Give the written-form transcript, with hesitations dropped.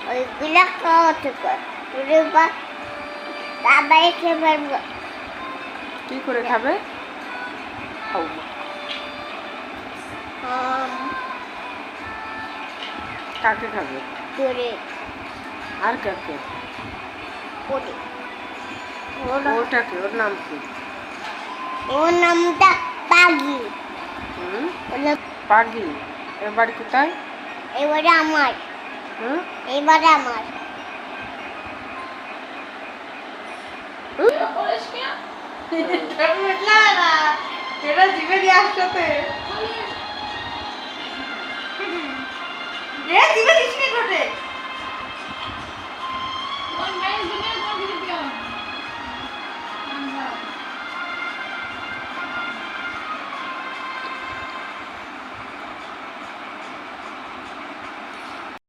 ওইগুলা খাওয়া থেকে তারপরে খেয়ে ফেলবো। কি করে খাবে? খাও। কাকে খাবে? করে আর কাকে? করে ওটাকে, ওর নাম কি? ওর নামটা পাগি। হুম, পাগি। এর বাড়ি কোথায়? এবারে আমার, হুম, এবারে আমার। জিভে আসতে